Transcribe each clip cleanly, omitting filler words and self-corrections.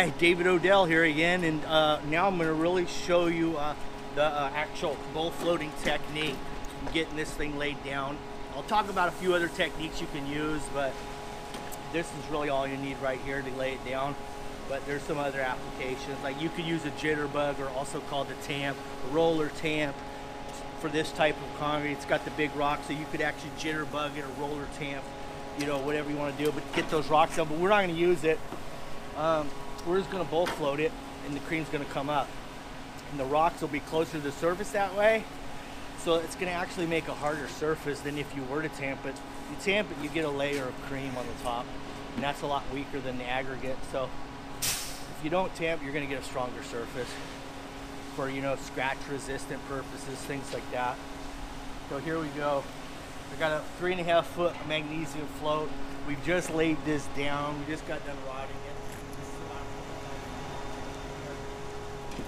Hi, David Odell here again, and now I'm going to really show you the actual bowl floating technique, getting this thing laid down. I'll talk about a few other techniques you can use, but this is really all you need right here to lay it down. But there's some other applications, like you could use a jitterbug, or also called a tamp, a roller tamp, for this type of concrete. It's got the big rocks, so you could actually jitterbug it or roller tamp, you know, whatever you want to do, but get those rocks out. But we're not going to use it. We're just going to bowl float it, and the cream's going to come up, and the rocks will be closer to the surface that way, so it's going to actually make a harder surface than if you were to tamp it. You tamp it, you get a layer of cream on the top, and that's a lot weaker than the aggregate. So if you don't tamp, you're going to get a stronger surface for, you know, scratch resistant purposes, things like that. So here we go. I got a 3.5 foot magnesium float. We've just laid this down. We just got done rotting it.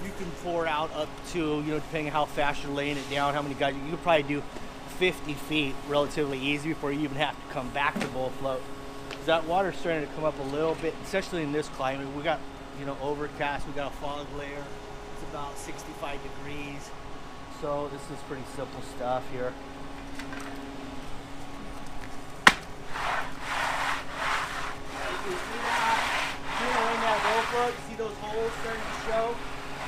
You can pour out up to, you know, depending on how fast you're laying it down, how many guys, you could probably do 50 feet relatively easy before you even have to come back to bowl float. Because that water's starting to come up a little bit, especially in this climate. We got, you know, overcast, we got a fog layer. It's about 65 degrees. So this is pretty simple stuff here. You see that? You know, in that bowl float, you see those holes starting to show?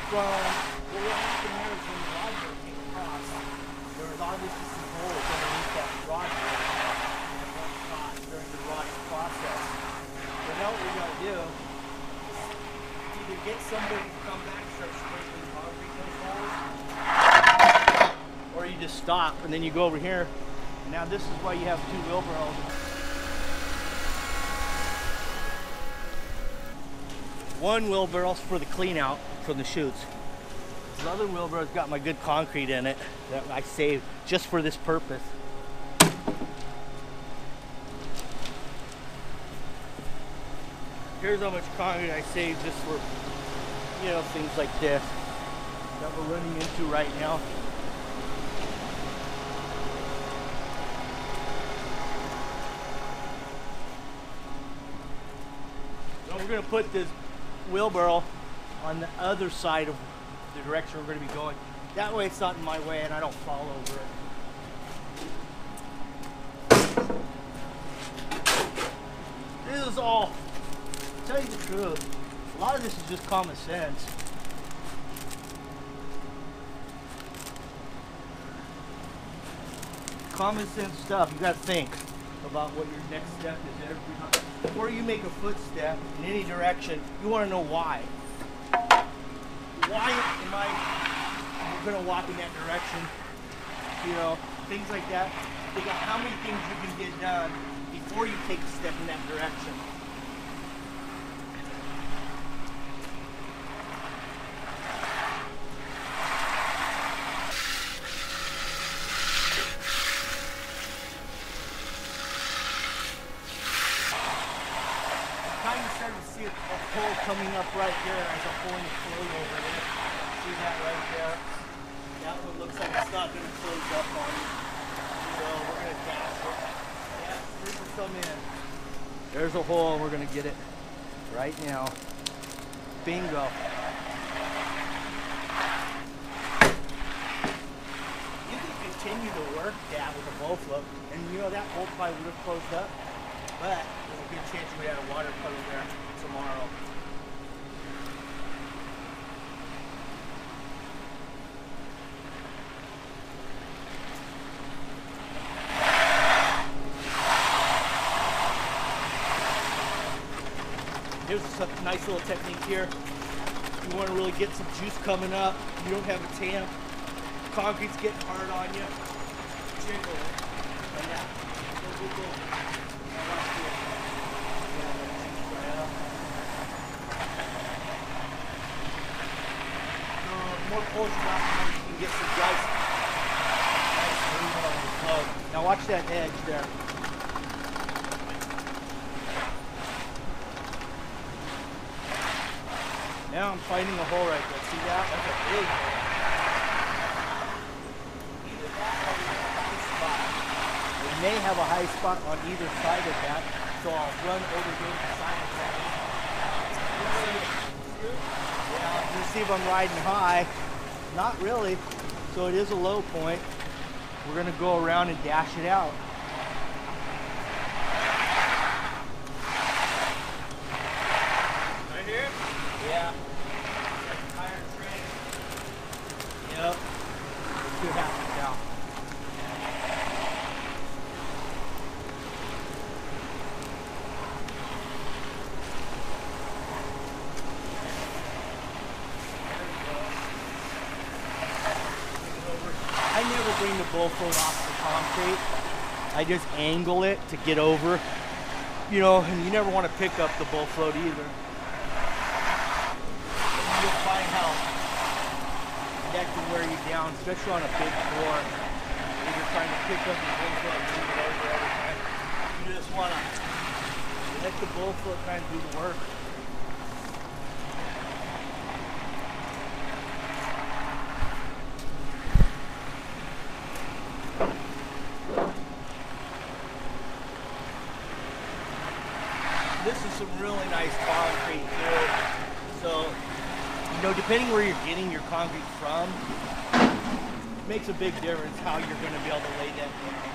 From what happened there is when the rod came across, there was obviously some holes underneath that rod that weren't caught during the rotting process. So now what we got to do is either get somebody to come back and start sprinkling concrete in those holes, or you just stop and then you go over here. And now this is why you have two wheelbarrows. One wheelbarrow's for the clean out from the chutes. The other wheelbarrow's got my good concrete in it that I saved just for this purpose. Here's how much concrete I saved just for, you know, things like this that we're running into right now. So we're gonna put this wheelbarrow on the other side of the direction we're going to be going. That way it's not in my way and I don't fall over it. This is all, to tell you the truth, a lot of this is just common sense. Common sense stuff. You got to think about what your next step is every time. Before you make a footstep in any direction, you want to know why. Why am I going to walk in that direction? You know, things like that. Think of how many things you can get done before you take a step in that direction. See a hole coming up right there, and there's a hole in the float over there. See that right there? That one looks like it's not going to close up on you. So we're going to cast it. Yeah, there's some in. There's a hole, and we're going to get it right now. Bingo. You can continue to work that with a bowl float, and you know that hole probably would have closed up, but there's a good chance we had a water puddle there tomorrow. Here's a nice little technique here. You want to really get some juice coming up. You don't have a tamp. Concrete's getting hard on you. Jiggle it. Like that. Go. More close drop, you can get some nice movement on the float. Now watch that edge there. Now I'm finding a hole right there. See that? That's a big hole. Either that or we have a high spot. We may have a high spot on either side of that, so I'll run over here to the side of that. Yeah, let's see if I'm riding high. Not really. So it is a low point. We're gonna go around and dash it out. Right here? Yeah. Like a tire train. Yep. Let's see what happens now. I never bring the bull float off the concrete. I just angle it to get over. You know, and you never want to pick up the bull float either. And you'll find how that can wear you down, especially on a big floor. If you're trying to pick up the bull float and move it over every time. You just want to let the bull float kind of do the work. This is some really nice concrete too. So, you know, depending where you're getting your concrete from, makes a big difference how you're going to be able to lay that down.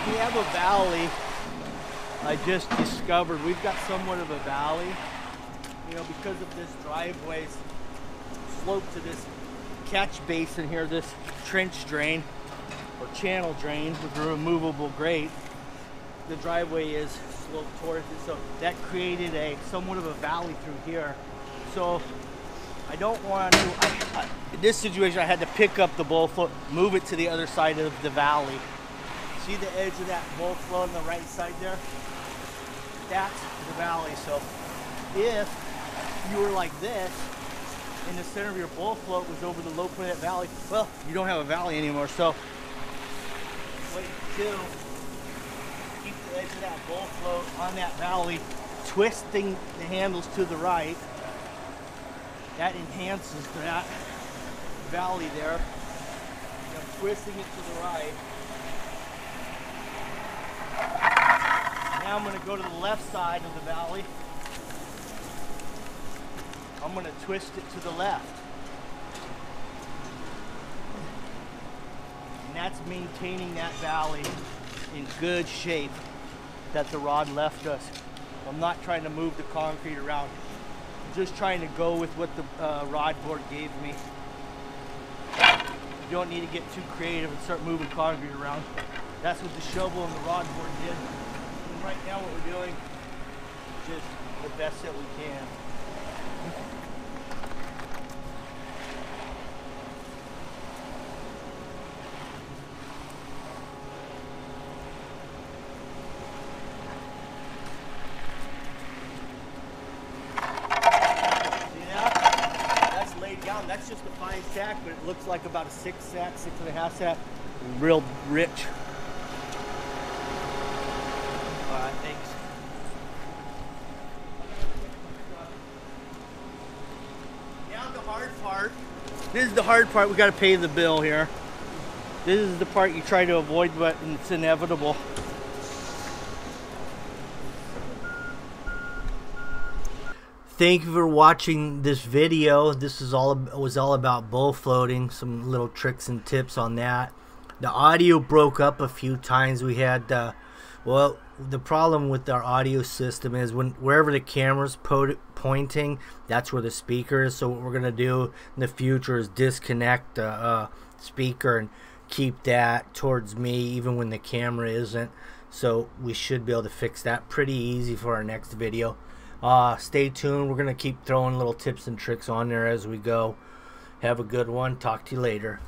We have a valley. I just discovered we've got somewhat of a valley, you know, because of this driveway's slope to this catch basin here, this trench drain or channel drain with a removable grate. The driveway is sloped towards it, so that created a somewhat of a valley through here. So I don't want to, in this situation I had to pick up the bull float, move it to the other side of the valley. See the edge of that bull float on the right side there? That's the valley. So if you were like this, and the center of your bull float was over the low point of that valley, well, you don't have a valley anymore. So what you do, keep the edge of that bull float on that valley, twisting the handles to the right. That enhances that valley there. I'm twisting it to the right. Now I'm going to go to the left side of the valley. I'm going to twist it to the left. And that's maintaining that valley in good shape that the rod left us. I'm not trying to move the concrete around. I'm just trying to go with what the rod board gave me. You don't need to get too creative and start moving concrete around. That's what the shovel and the rod board did. And right now what we're doing is just the best that we can. See that? That's laid down. That's just a 5 sack, but it looks like about a 6 sack, 6.5 sack. Real rich. Alright, thanks. Now the hard part. This is the hard part. We got to pay the bill here. This is the part you try to avoid, but it's inevitable. Thank you for watching this video. This is was all about bull floating. Some little tricks and tips on that. The audio broke up a few times. We had, well, the problem with our audio system is wherever the camera's pointing, that's where the speaker is. So what we're gonna do in the future is disconnect the speaker and keep that towards me, even when the camera isn't. So we should be able to fix that pretty easy for our next video. Stay tuned. We're gonna keep throwing little tips and tricks on there as we go. Have a good one. Talk to you later.